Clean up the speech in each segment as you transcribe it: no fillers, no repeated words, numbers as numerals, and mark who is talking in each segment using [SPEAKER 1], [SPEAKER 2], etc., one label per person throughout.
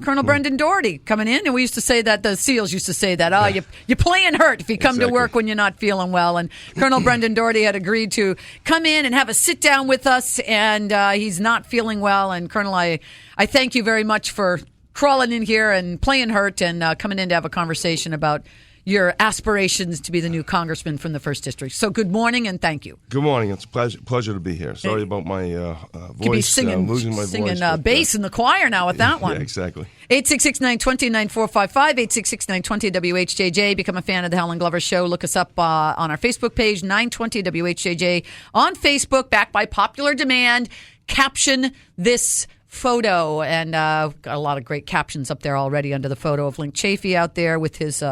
[SPEAKER 1] Colonel Brendan Doherty coming in, and we used to say that, the SEALs used to say that, you're playing hurt if you come to work when you're not feeling well. And Colonel Brendan Doherty had agreed to come in and have a sit down with us, and he's not feeling well. And Colonel, I thank you very much for crawling in here and playing hurt and coming in to have a conversation about your aspirations to be the new congressman from the 1st District. So good morning and thank you.
[SPEAKER 2] Good morning. It's a pleasure to be here. Sorry about my voice,
[SPEAKER 1] be singing,
[SPEAKER 2] losing my
[SPEAKER 1] singing
[SPEAKER 2] voice.
[SPEAKER 1] bass in the choir now with that one.
[SPEAKER 2] Yeah, exactly.
[SPEAKER 1] 866-920-9455, 866-920-WHJJ. Become a fan of the Helen Glover Show. Look us up on our Facebook page, 920-WHJJ on Facebook, backed by popular demand. Caption this photo, and got a lot of great captions up there already under the photo of Link Chafee out there with his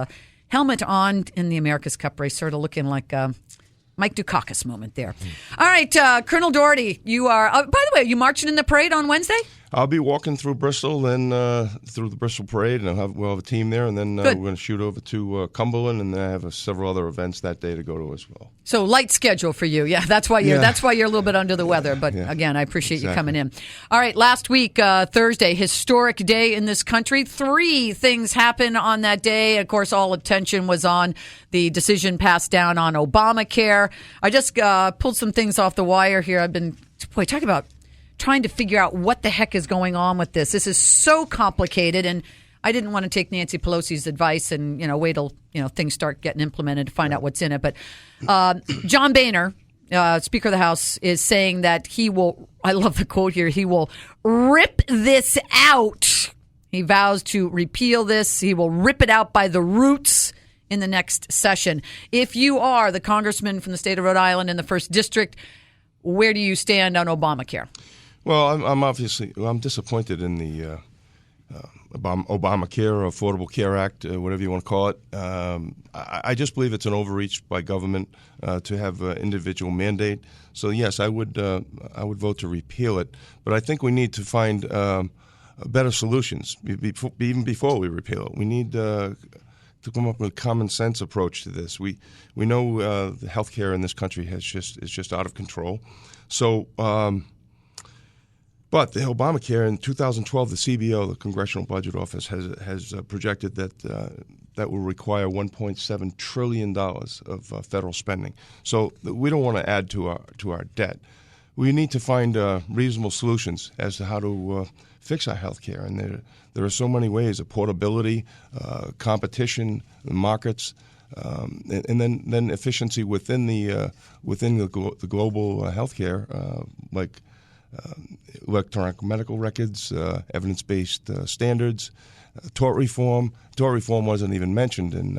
[SPEAKER 1] helmet on in the America's Cup race, sort of looking like Mike Dukakis moment there. All right, Colonel Doherty, you are, by the way, are you marching in the parade on Wednesday?
[SPEAKER 2] I'll be walking through Bristol, then through the Bristol Parade, and we'll have a team there, and then we're going to shoot over to Cumberland, and then I have several other events that day to go to as well.
[SPEAKER 1] So light schedule for you, that's why you're a little bit under the weather. But again, I appreciate you coming in. All right, last week Thursday, historic day in this country. 3 things happened on that day. Of course, all attention was on the decision passed down on Obamacare. I just pulled some things off the wire here. I've been talking about trying to figure out what the heck is going on with this. This is so complicated, and I didn't want to take Nancy Pelosi's advice and wait till things start getting implemented to find out what's in it. But John Boehner, Speaker of the House, is saying that he will. I love the quote here. He will rip this out. He vows to repeal this. He will rip it out by the roots in the next session. If you are the congressman from the state of Rhode Island in the 1st District, where do you stand on Obamacare?
[SPEAKER 2] Well, I'm disappointed in the Obamacare or Affordable Care Act, whatever you want to call it. I just believe it's an overreach by government to have an individual mandate. So yes, I would vote to repeal it. But I think we need to find better solutions even before we repeal it. We need to come up with a common sense approach to this. We know the health care in this country is just out of control. So. But the Obamacare in 2012, the CBO, the Congressional Budget Office, has projected that that will require $1.7 trillion of federal spending. So we don't want to add to our debt. We need to find reasonable solutions as to how to fix our health care. And there are so many ways: portability, competition, the markets, and then efficiency within the global health care, like. Electronic medical records, evidence-based standards, tort reform. Tort reform wasn't even mentioned in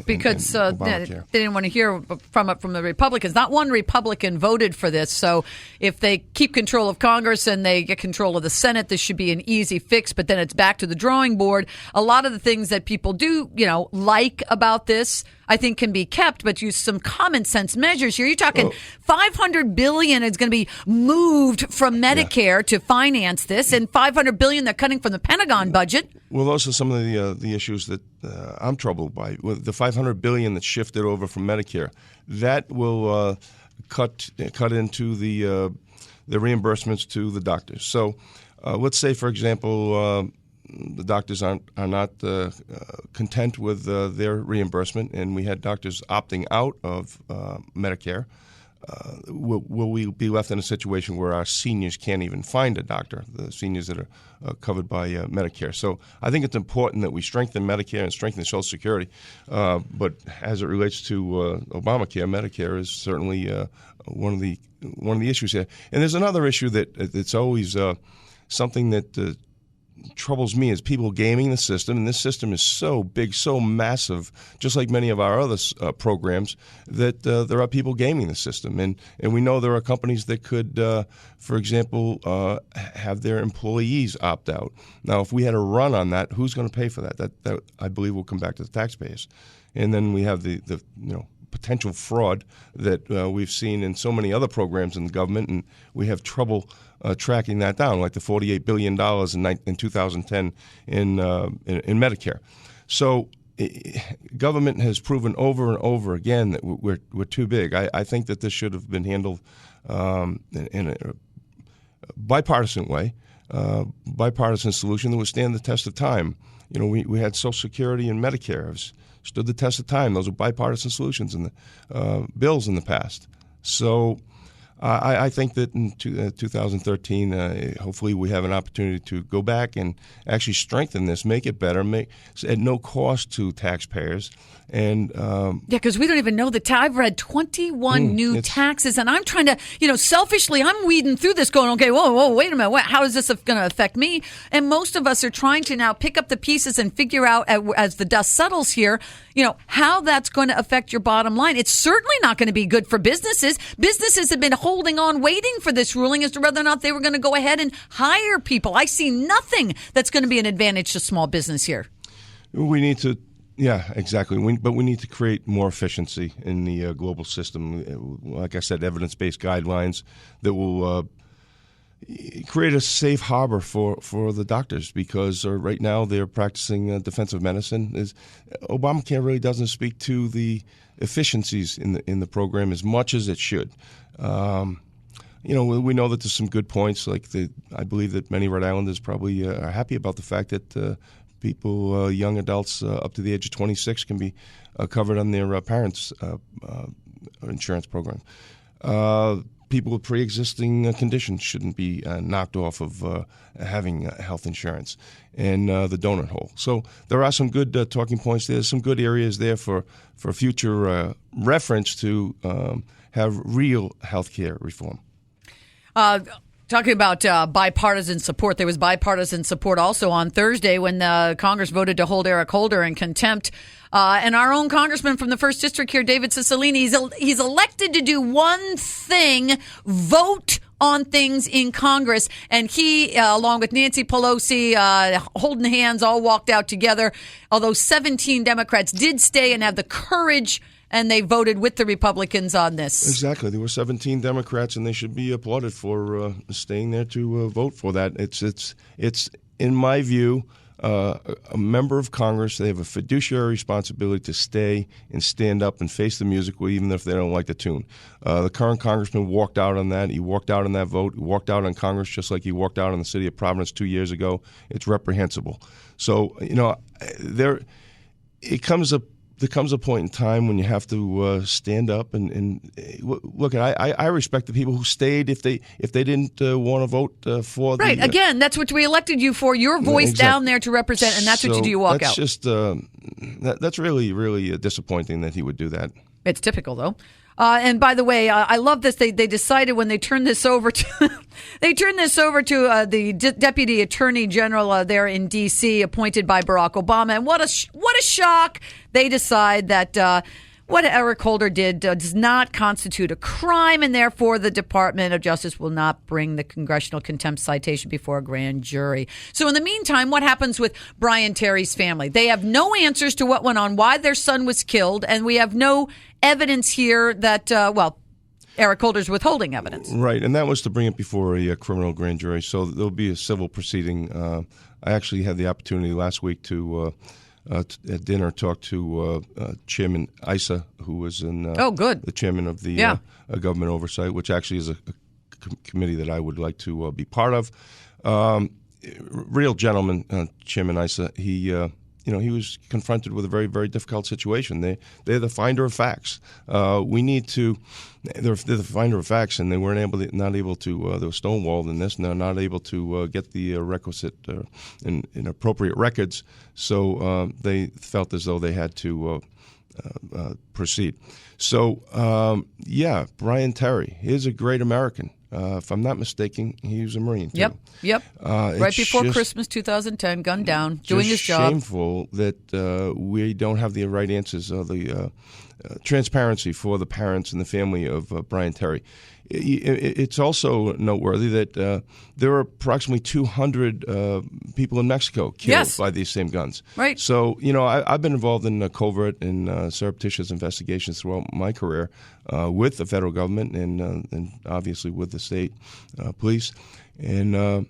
[SPEAKER 1] because
[SPEAKER 2] in
[SPEAKER 1] they didn't want to hear from the Republicans. Not one Republican voted for this. So if they keep control of Congress and they get control of the Senate, this should be an easy fix. But then it's back to the drawing board. A lot of the things that people do, like about this, I think can be kept, but use some common sense measures here. You're talking $500 billion is going to be moved from Medicare to finance this, and $500 billion they're cutting from the Pentagon budget.
[SPEAKER 2] Well, those are some of the issues that I'm troubled by. With the $500 billion that's shifted over from Medicare, that will cut into the reimbursements to the doctors. So let's say, for example, the doctors are not content with their reimbursement, and we had doctors opting out of Medicare. Will we be left in a situation where our seniors can't even find a doctor, the seniors that are covered by Medicare? So I think it's important that we strengthen Medicare and strengthen Social Security. But as it relates to Obamacare, Medicare is certainly one of the issues here. And there's another issue that's always something that troubles me is people gaming the system, and this system is so big, so massive, just like many of our other programs, that there are people gaming the system. And we know there are companies that could, for example, have their employees opt out. Now, if we had a run on that, who's going to pay for that? That I believe will come back to the taxpayers. And then we have the potential fraud that we've seen in so many other programs in the government, and we have trouble tracking that down, like the $48 billion in 2010 in Medicare. So government has proven over and over again that we're too big. I think that this should have been handled in a bipartisan way. bipartisan solution that would stand the test of time. We had Social Security and Medicare stood the test of time. Those are bipartisan solutions in the bills in the past. So I think that in 2013, hopefully we have an opportunity to go back and actually strengthen this, make it better, at no cost to taxpayers. And
[SPEAKER 1] because we don't even know I've read 21 new taxes, and I'm trying to, selfishly, I'm weeding through this going, okay, whoa, wait a minute, how is this going to affect me? And most of us are trying to now pick up the pieces and figure out, as the dust settles here, how that's going to affect your bottom line. It's certainly not going to be good for businesses. Businesses have been holding on, waiting for this ruling as to whether or not they were going to go ahead and hire people. I see nothing that's going to be an advantage to small business here.
[SPEAKER 2] We need to. Yeah, exactly. But we need to create more efficiency in the global system. Like I said, evidence-based guidelines that will create a safe harbor for the doctors, because right now they're practicing defensive medicine. Obamacare really doesn't speak to the efficiencies in the program as much as it should. We know that there's some good points. I believe that many Rhode Islanders probably are happy about the fact that people, young adults up to the age of 26, can be covered on their parents' insurance program. People with pre-existing conditions shouldn't be knocked off of having health insurance, and the donut hole. So there are some good talking points there. There's some good areas there for future reference to have real health care reform.
[SPEAKER 1] Talking about bipartisan support, there was bipartisan support also on Thursday when Congress voted to hold Eric Holder in contempt. And our own congressman from the 1st District here, David Cicilline, he's elected to do one thing: vote on things in Congress. And he, along with Nancy Pelosi, holding hands, all walked out together. Although 17 Democrats did stay and have the courage, and they voted with the Republicans on this.
[SPEAKER 2] Exactly. There were 17 Democrats, and they should be applauded for staying there to vote for that. It's in my view, a member of Congress. They have a fiduciary responsibility to stay and stand up and face the music, even if they don't like the tune. The current congressman walked out on that. He walked out on that vote. He walked out on Congress just like he walked out on the city of Providence 2 years ago. It's reprehensible. So, there comes a point in time when you have to stand up and look. I respect the people who stayed if they didn't want to vote for.
[SPEAKER 1] Right. Again, that's what we elected you for. Your voice down there to represent, and that's what you do. You walk out.
[SPEAKER 2] That's really, really disappointing that he would do that.
[SPEAKER 1] It's typical, though. And by the way, I love this. They decided when they turned this over to the Deputy Attorney General there in D.C., appointed by Barack Obama. And what a shock! They decide that what Eric Holder did does not constitute a crime, and therefore the Department of Justice will not bring the congressional contempt citation before a grand jury. So in the meantime, what happens with Brian Terry's family? They have no answers to what went on, why their son was killed, and we have no evidence here that, Eric Holder's withholding evidence.
[SPEAKER 2] Right, and that was to bring it before a criminal grand jury. So there'll be a civil proceeding. I actually had the opportunity last week to at dinner talk to Chairman Issa, who was the chairman of the government oversight, which actually is a committee that I would like to be part of. Real gentleman, Chairman Issa. He was confronted with a very, very difficult situation. They're the finder of facts. They're the finder of facts, and they weren't not able to. They were stonewalled in this, and they're not able to get the requisite and appropriate records. So they felt as though they had to proceed. So Brian Terry is a great American. If I'm not mistaken, he was a Marine, too.
[SPEAKER 1] Yep. Right before Christmas 2010, gunned down, doing his job.
[SPEAKER 2] It's shameful that we don't have the right answers or the transparency for the parents and the family of Brian Terry. It's also noteworthy that there are approximately 200 people in Mexico killed by these same guns.
[SPEAKER 1] Right.
[SPEAKER 2] So, I've been involved in covert and surreptitious investigations throughout my career with the federal government and obviously with the state police. And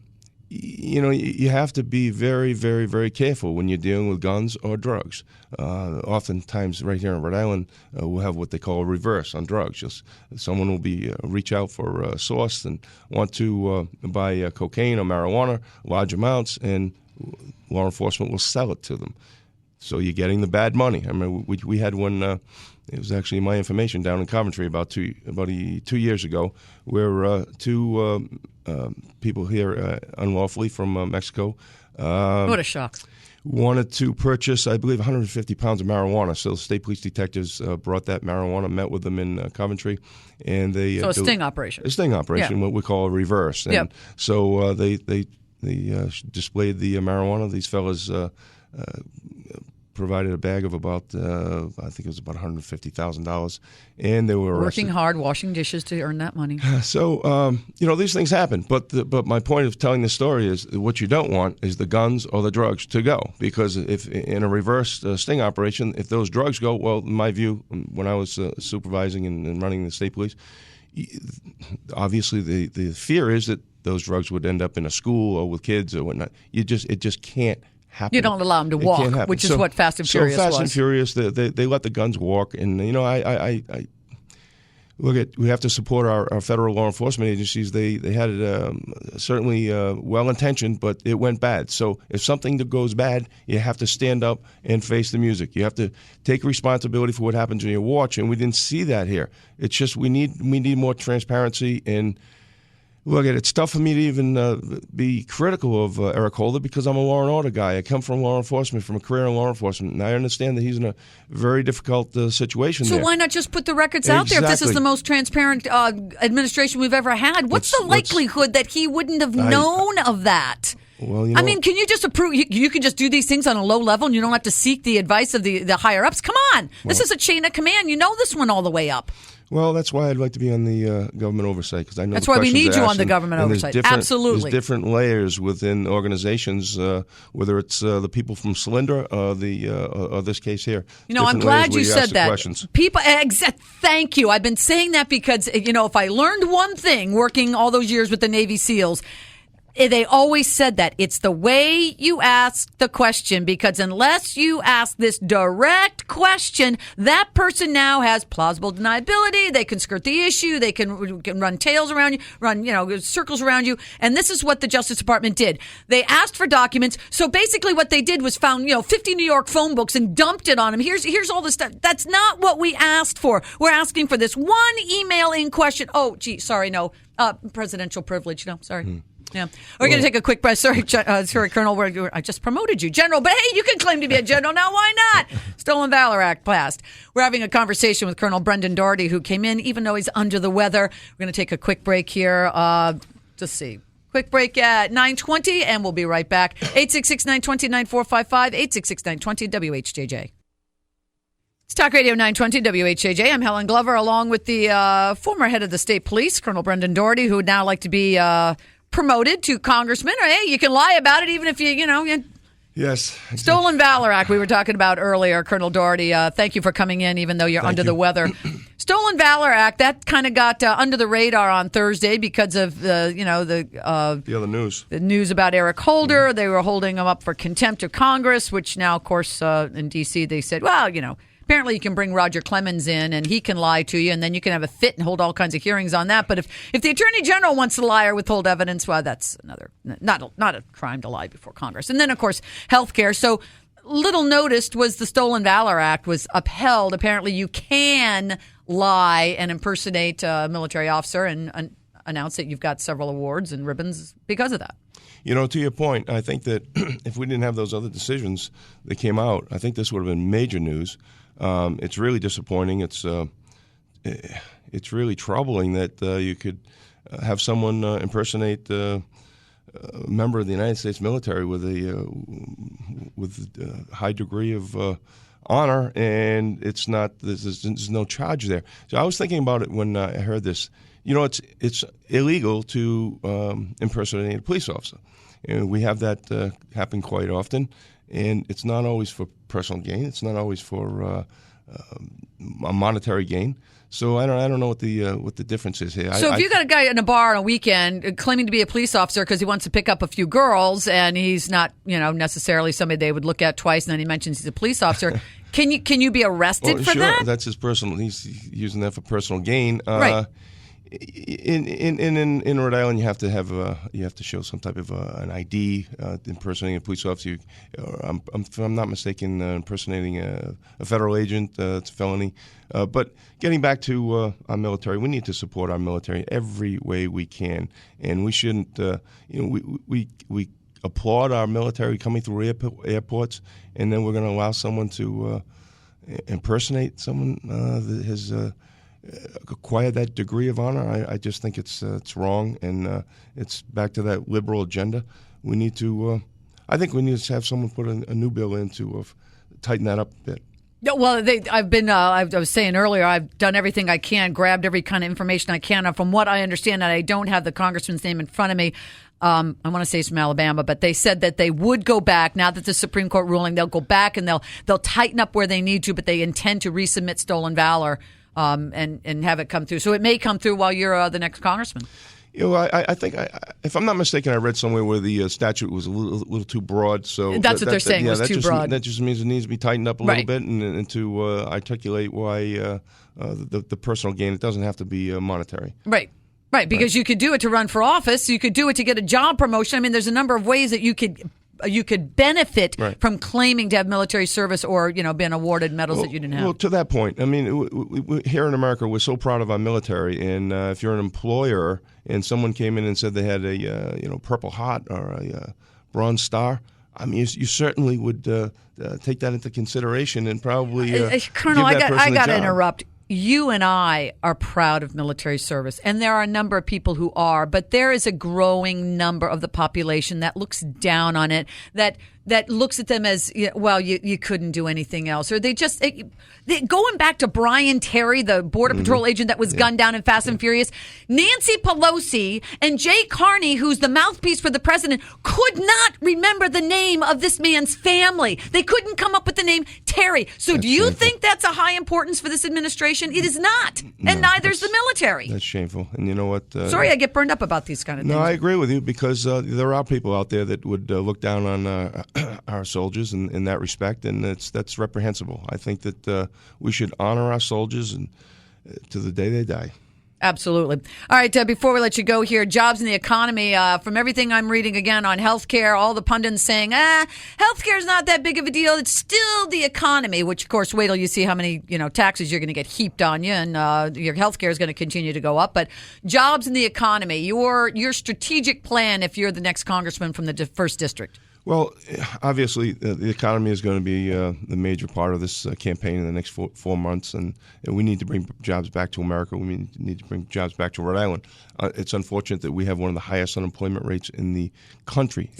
[SPEAKER 2] you have to be very, very, very careful when you're dealing with guns or drugs. Oftentimes, right here in Rhode Island, we'll have what they call a reverse on drugs. Just someone will be reach out for a source and want to buy cocaine or marijuana, large amounts, and law enforcement will sell it to them. So you're getting the bad money. I mean, we had one. It was actually my information down in Coventry about 2 years ago, where two people here unlawfully from Mexico.
[SPEAKER 1] What a shock!
[SPEAKER 2] Wanted to purchase, I believe, 150 pounds of marijuana. So state police detectives brought that marijuana, met with them in Coventry, and they
[SPEAKER 1] a sting operation.
[SPEAKER 2] A sting operation, what we call a reverse. And so they displayed the marijuana. These fellas provided a bag of about, I think it was about $150,000, and they were arrested.
[SPEAKER 1] Working hard, washing dishes to earn that money.
[SPEAKER 2] So, these things happen. But my point of telling this story is what you don't want is the guns or the drugs to go, because if in a reverse sting operation, if those drugs go, well, in my view, when I was supervising and running the state police, obviously the fear is that those drugs would end up in a school or with kids or whatnot. It just can't happen.
[SPEAKER 1] You don't allow them to walk, which is what Fast and Furious was.
[SPEAKER 2] So Fast and Furious, they let the guns walk, and I we have to support our federal law enforcement agencies. They had it certainly well intentioned, but it went bad. So if something goes bad, you have to stand up and face the music. You have to take responsibility for what happens when you watch, and we didn't see that here. It's just we need more transparency. And look, it's tough for me to even be critical of Eric Holder, because I'm a law and order guy. I come from law enforcement, from a career in law enforcement, and I understand that he's in a very difficult situation
[SPEAKER 1] So
[SPEAKER 2] there.
[SPEAKER 1] why not just put the records out there? If this is the most transparent administration we've ever had, what's the likelihood that he wouldn't have known of that?
[SPEAKER 2] Well,
[SPEAKER 1] I mean, can you just approve? You can just do these things on a low level, and you don't have to seek the advice of the higher ups. Come on, this is a chain of command. You know this one all the way up.
[SPEAKER 2] Well, that's why I'd like to be on the government oversight, because I know
[SPEAKER 1] that's why we need you on the government oversight. Absolutely,
[SPEAKER 2] there's different layers within organizations, whether it's the people from Cylinder or this case here.
[SPEAKER 1] I'm glad you said that. People, thank you. I've been saying that because if I learned one thing working all those years with the Navy SEALs, they always said that it's the way you ask the question, because unless you ask this direct question, that person now has plausible deniability. They can skirt the issue. They can run tails around you, run circles around you. And this is what the Justice Department did. They asked for documents. So basically, what they did was found 50 New York phone books and dumped it on them. Here's all this stuff. That's not what we asked for. We're asking for this one email in question. Oh, gee, sorry, no, presidential privilege. No, sorry. Yeah, we're going to take a quick break. Sorry, Colonel. I just promoted you, General, but hey, you can claim to be a general now. Why not? Stolen Valor Act passed. We're having a conversation with Colonel Brendan Doherty, who came in even though he's under the weather. We're going to take a quick break here. Let's see. Quick break at 9:20, and we'll be right back. 866-920-9455, 866-920-WHJJ. It's Talk Radio 920 WHJJ. I'm Helen Glover, along with the former head of the state police, Colonel Brendan Doherty, who would now like to be promoted to congressman. Or, hey, you can lie about it even if you
[SPEAKER 2] Yes. Exactly.
[SPEAKER 1] Stolen Valor Act we were talking about earlier, Colonel Doherty. Thank you for coming in, even though you're under the weather. Stolen Valor Act, that kind of got under the radar on Thursday because of the
[SPEAKER 2] other news.
[SPEAKER 1] The news about Eric Holder. They were holding him up for contempt of Congress, which now, of course, in D.C. they said, well, apparently you can bring Roger Clemens in and he can lie to you, and then you can have a fit and hold all kinds of hearings on that. But if the Attorney General wants to lie or withhold evidence, well, that's another not a crime to lie before Congress. And then, of course, health care. So little noticed was the Stolen Valor Act was upheld. Apparently you can lie and impersonate a military officer and announce that you've got several awards and ribbons because of that.
[SPEAKER 2] To your point, I think that if we didn't have those other decisions that came out, I think this would have been major news. It's really disappointing. It's really troubling that you could have someone impersonate a member of the United States military with a high degree of honor, and it's not. There's no charge there. So I was thinking about it when I heard this. It's illegal to impersonate a police officer. We have that happen quite often. And it's not always for personal gain. It's not always for a monetary gain. So I don't know what the difference is here.
[SPEAKER 1] So if you got a guy in a bar on a weekend claiming to be a police officer because he wants to pick up a few girls, and he's not, necessarily somebody they would look at twice, and then he mentions he's a police officer, can you be arrested for
[SPEAKER 2] sure,
[SPEAKER 1] that?
[SPEAKER 2] That's his personal. He's using that for personal gain.
[SPEAKER 1] Right.
[SPEAKER 2] In Rhode Island, you have to show some type of an ID impersonating a police officer. If I'm not mistaken, impersonating a federal agent, it's a felony. But getting back to our military, we need to support our military every way we can, and we shouldn't. We applaud our military coming through airports, and then we're going to allow someone to impersonate someone that has acquire that degree of honor. I just think it's wrong, and it's back to that liberal agenda. We need to. I think we need to have someone put a new bill in to tighten that up a bit.
[SPEAKER 1] Yeah, well, I was saying earlier, I've done everything I can, grabbed every kind of information I can. From what I understand, and I don't have the congressman's name in front of me. I want to say it's from Alabama, but they said that they would go back now that the Supreme Court ruling. They'll go back and they'll tighten up where they need to, but they intend to resubmit stolen valor. And have it come through. So it may come through while you're the next congressman.
[SPEAKER 2] I think, if I'm not mistaken, I read somewhere where the statute was a little too broad. So
[SPEAKER 1] that's what they're saying, was too broad.
[SPEAKER 2] That just means it needs to be tightened up a little bit and to articulate why the personal gain, it doesn't have to be monetary.
[SPEAKER 1] Right, because you could do it to run for office. You could do it to get a job promotion. I mean, there's a number of ways that you could benefit from claiming to have military service or, being awarded medals that you didn't have.
[SPEAKER 2] Well, to that point, I mean, we, here in America, we're so proud of our military. And if you're an employer and someone came in and said they had a, Purple Heart or a Bronze Star, I mean, you certainly would take that into consideration and probably
[SPEAKER 1] Colonel,
[SPEAKER 2] give that person
[SPEAKER 1] I got to
[SPEAKER 2] job.
[SPEAKER 1] interrupt. You and I are proud of military service, and there are a number of people who are, but there is a growing number of the population that looks down on it, that looks at them as, well, you couldn't do anything else. Or going back to Brian Terry, the Border Patrol agent that was gunned down in Fast and Furious, Nancy Pelosi and Jay Carney, who's the mouthpiece for the president, could not remember the name of this man's family. They couldn't come up with the name Terry. So do you think that's a high importance for this administration? It is not. And neither is the military.
[SPEAKER 2] That's shameful. And you know what?
[SPEAKER 1] Sorry, I get burned up about these kind of things.
[SPEAKER 2] No, I agree with you because there are people out there that would look down on our soldiers in that respect, and that's reprehensible. I think that we should honor our soldiers and to the day they die.
[SPEAKER 1] Absolutely. All right, before we let you go here, jobs in the economy, from everything I'm reading again on healthcare, all the pundits saying, healthcare is not that big of a deal. It's still the economy, which, of course, wait till you see how many taxes you're going to get heaped on you, and your healthcare is going to continue to go up. But jobs in the economy, your strategic plan if you're the next congressman from the 1st District.
[SPEAKER 2] Well, obviously, the economy is going to be the major part of this campaign in the next 4 months, and we need to bring jobs back to America. We need to bring jobs back to Rhode Island. It's unfortunate that we have one of the highest unemployment rates in the country.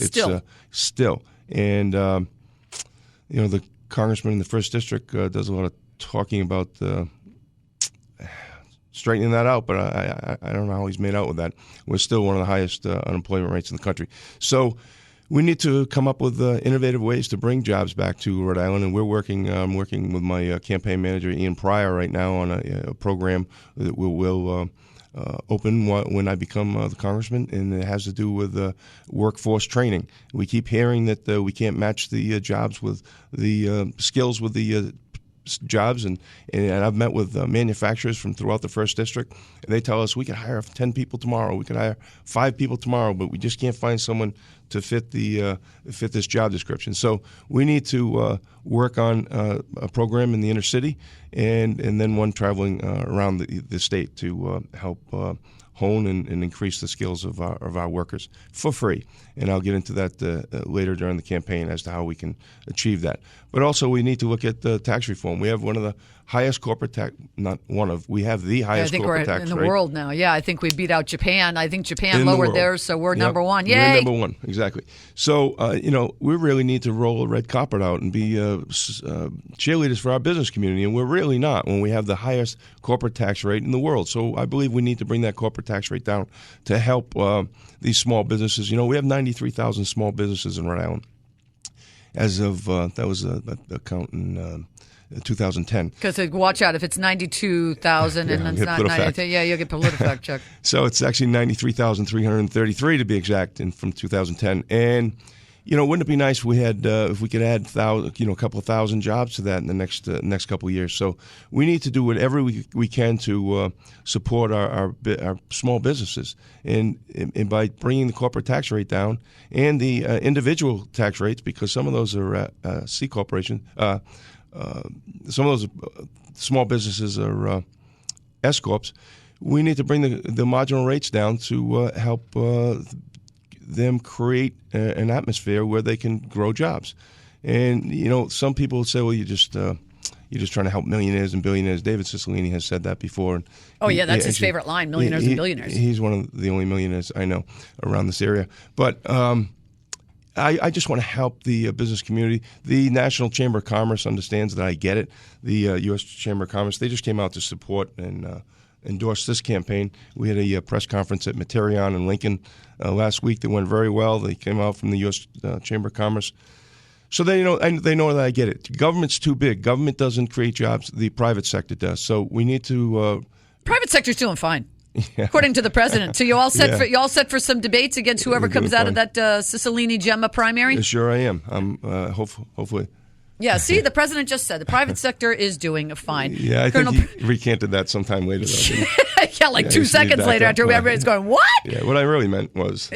[SPEAKER 2] Still. And, the congressman in the 1st District does a lot of talking about straightening that out, but I don't know how he's made out with that. We're still one of the highest unemployment rates in the country. So we need to come up with innovative ways to bring jobs back to Rhode Island, and I'm working with my campaign manager, Ian Pryor, right now on a program that will open when I become the congressman, and it has to do with workforce training. We keep hearing that we can't match the jobs with the skills with the jobs, and I've met with manufacturers from throughout the 1st District, and they tell us we could hire 10 people tomorrow, we could hire 5 people tomorrow, but we just can't find someone to fit this job description. So we need to work on a program in the inner city, and then one traveling around the state to help hone and increase the skills of our workers for free. And I'll get into that later during the campaign as to how we can achieve that. But also we need to look at tax reform. We have one of the highest corporate tax, we have the highest corporate tax rate.
[SPEAKER 1] I think we're in the world now. Yeah, I think we beat out Japan. I think Japan lowered theirs, so we're number one. Yay!
[SPEAKER 2] We're number one, exactly. So, we really need to roll a red carpet out and be cheerleaders for our business community, and we're really not when we have the highest corporate tax rate in the world. So I believe we need to bring that corporate tax rate down to help these small businesses. We have 93,000 small businesses in Rhode Island. As of, that was a count in 2010.
[SPEAKER 1] Because watch out, if it's 92,000 and it's not 92, you'll get PolitiFact, Chuck.
[SPEAKER 2] So it's actually 93,333 to be exact, from 2010. And wouldn't it be nice if we had if we could add a couple of thousand jobs to that in the next couple of years? So we need to do whatever we can to support our small businesses, and by bringing the corporate tax rate down and the individual tax rates, because some of those are C corporations, some of those small businesses are S corps. We need to bring the marginal rates down to help them create an atmosphere where they can grow jobs. And some people say, well, you're just trying to help millionaires and billionaires. David Cicilline has said that before. And
[SPEAKER 1] that's his favorite line: millionaires and billionaires.
[SPEAKER 2] He's one of the only millionaires I know around this area. But I just want to help the business community. The National Chamber of Commerce understands that I get it. The U.S. Chamber of Commerce, they just came out to support and endorse this campaign. We had a press conference at Materion in Lincoln last week that went very well. They came out from the U.S. Chamber of Commerce. So they know that I get it. Government's too big. Government doesn't create jobs. The private sector does. So we need to...
[SPEAKER 1] Private sector's doing fine, according to the president. So you all set for some debates against whoever comes out of that Cicilline-Gemma primary?
[SPEAKER 2] Sure I am. I'm hopefully...
[SPEAKER 1] Yeah, see, the president just said the private sector is doing fine.
[SPEAKER 2] Yeah, I think he recanted that sometime later, though.
[SPEAKER 1] Yeah, 2 seconds later after everybody's going, what?
[SPEAKER 2] Yeah, what I really meant was...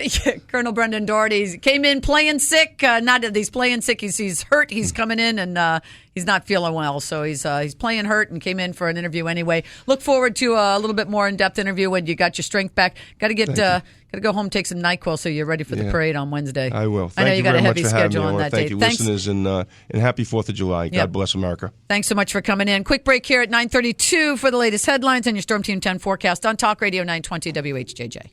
[SPEAKER 1] Colonel Brendan Doherty came in playing sick. Not that he's playing sick. He's hurt. He's coming in, and he's not feeling well. So he's playing hurt and came in for an interview anyway. Look forward to a little bit more in-depth interview when you got your strength back. Got to go home and take some NyQuil so you're ready for the parade on Wednesday.
[SPEAKER 2] I will.
[SPEAKER 1] I know you got a heavy schedule on that day.
[SPEAKER 2] Thank you, listeners, and happy 4th of July.
[SPEAKER 1] Yep.
[SPEAKER 2] God bless America.
[SPEAKER 1] Thanks so much for coming in. Quick break here at 9:32 for the latest headlines and your Storm Team 10 forecast on Talk Radio 920 WHJJ.